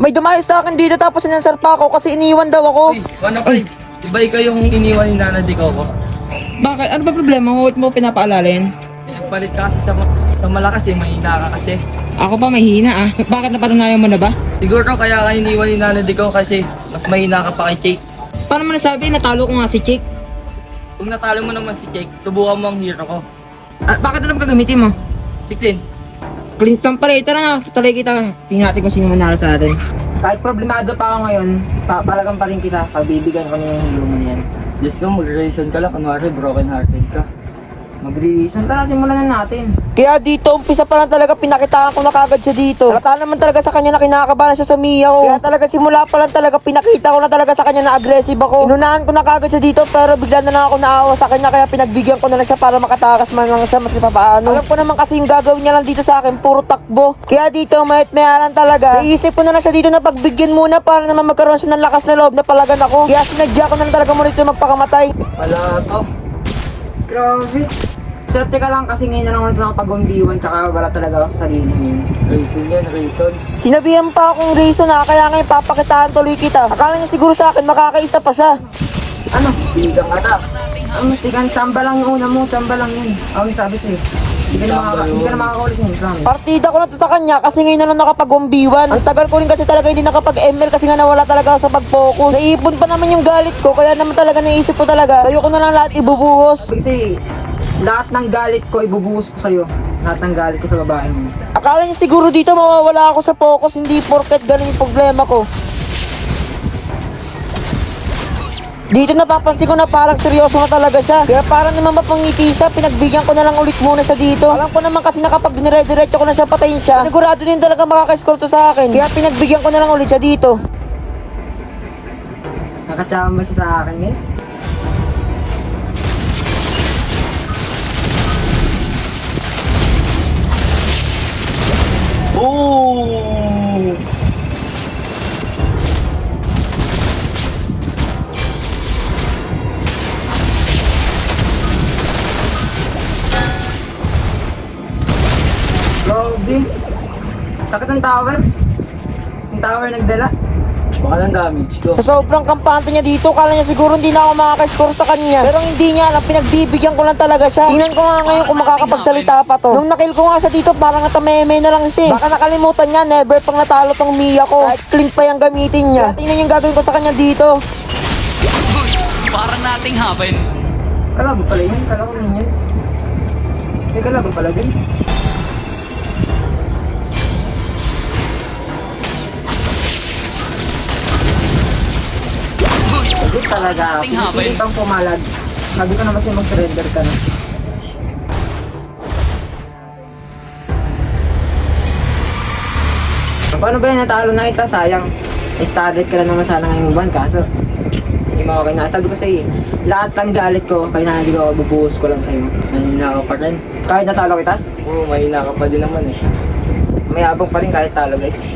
May dumayo sa akin dito tapos sinansar pa ako kasi iniwan daw ako. Uy, ano kay? Iba ikaw yung iniwan ni Nana di ko. Bakit? Ano ba problema mo? Huwag mo pinapaalalin? Nagpalit ka kasi sa malakas eh, mahina ka kasi. Ako pa may hina ah. Bakit napatunayan mo na ba? Siguro kaya ka iniwan ni Nana di ko kasi mas mahina ka pa kay Jake. Paano mo nasabi? Natalo ko nga si Chick. Kung natalo mo naman si Jake, subukan mo ang hero ko. Bakit ano ba gagamitin mo? Si Clint. Clint lang pala. Tara na. Talay kita. Tingnan natin kung sino manalo sa atin. Kahit problemado pa ako ngayon, papalagan pa rin kita. Pagbibigyan ko na yung hero mo niyan. Diyos ko, mag-reason ka lang. Kunwari, broken hearted ka. Mag-release. Tara, simulan na natin. Kaya dito, umpisa pa lang talaga pinakitaan ko na kagad siya dito. Halata naman talaga sa kanya na kinakabahan siya sa Mia ko. Kaya talaga simula pa lang talaga pinakita ko na talaga sa kanya na aggressive ako. Inunahan ko na kagad siya dito pero bigla na lang ako naawa sa kanya kaya pinagbigyan ko na lang siya para makatakas man lang siya maski papaano. Alam ko naman kasi yung gagawin niya lang dito sa akin, puro takbo. Kaya dito, mayat-mayaran talaga. Naisip ko na lang siya dito na pagbigyan muna para naman magkaroon siya ng lakas na loob na palagan ako. Kaya sinadya ko na lang talaga muna dito magpakamatay. Wala to. Grabe. Swerte ka lang kasi ngayon na lang ulit nakapag-umdiwan tsaka wala talaga ako sa sarili mo. Reason yan, reason. Sinabihan pa akong reason na kaya ngayon papakitaan tuloy kita. Akala niya siguro sa akin makakaisa pa siya. Ano? Bigang ka na. Tigan, tsamba lang yung una mo, tsamba lang yun. Ako yung sabi sa'yo. Hindi ka na makakaulit yun, promise. Partida ko na to sa kanya kasi ngayon na lang nakapag-umbiwan. Ang tagal ko rin kasi talaga hindi nakapag-ML kasi nga nawala talaga ako sa pag-focus. Naipon pa naman yung galit ko kaya naman talaga naisip ko talaga. Sa'yo ko na lang lahat ibubuhos. Kasi lahat ng galit ko ibubuhos ko sa'yo. Lahat ng galit ko sa babae mo. Akala niya siguro dito mawawala ako sa focus, hindi porket ganun yung problema ko. Dito napapansin ko na parang seryoso na talaga siya. Kaya parang naman mapangiti siya, pinagbigyan ko na lang ulit muna siya dito. Alam ko naman kasi na kapag dinire-diretso ko na siya patayin siya, sigurado din talaga makaka-score to sa akin. Kaya pinagbigyan ko na lang ulit siya dito. Nakachama mo siya sa akin, guys? Oh! Grabe. Sakit ang tower. Yung tower nagdala. Baka ng damage ko. Sa sobrang kampante niya dito, kala niya siguro hindi na ako makaka-score sa kanya. Pero hindi niya alam, pinagbibigyan ko lang talaga siya. Tingnan ko nga ngayon kung makakapagsalita pa to. Nung nakill ko nga siya dito, parang natameme na lang siya. Baka nakalimutan niya, never pang natalo tong Mia ko. Kahit Clint pa yung gamitin niya. Kaya tingnan yung gagawin ko sa kanya dito. Parang nating happen. Kalaban pala yun, kala ko minions. May kalaban pala din. Sabi talaga, Nating happen. hindi pang pumalag. Sabi ko na kasi mag-surrender ka na. Paano ba yan natalo na kita? Sayang. Started ka lang naman sana ngayong buwan kaso hindi mo okay na. Sabi ko sa'yo, lahat ng galit ko, kaya na hindi ko bubuhos ko lang sa'yo. Mahina ka pa rin. Kahit natalo kita, Oo, mahina ka pa din naman eh. may abang pa rin kahit talo guys.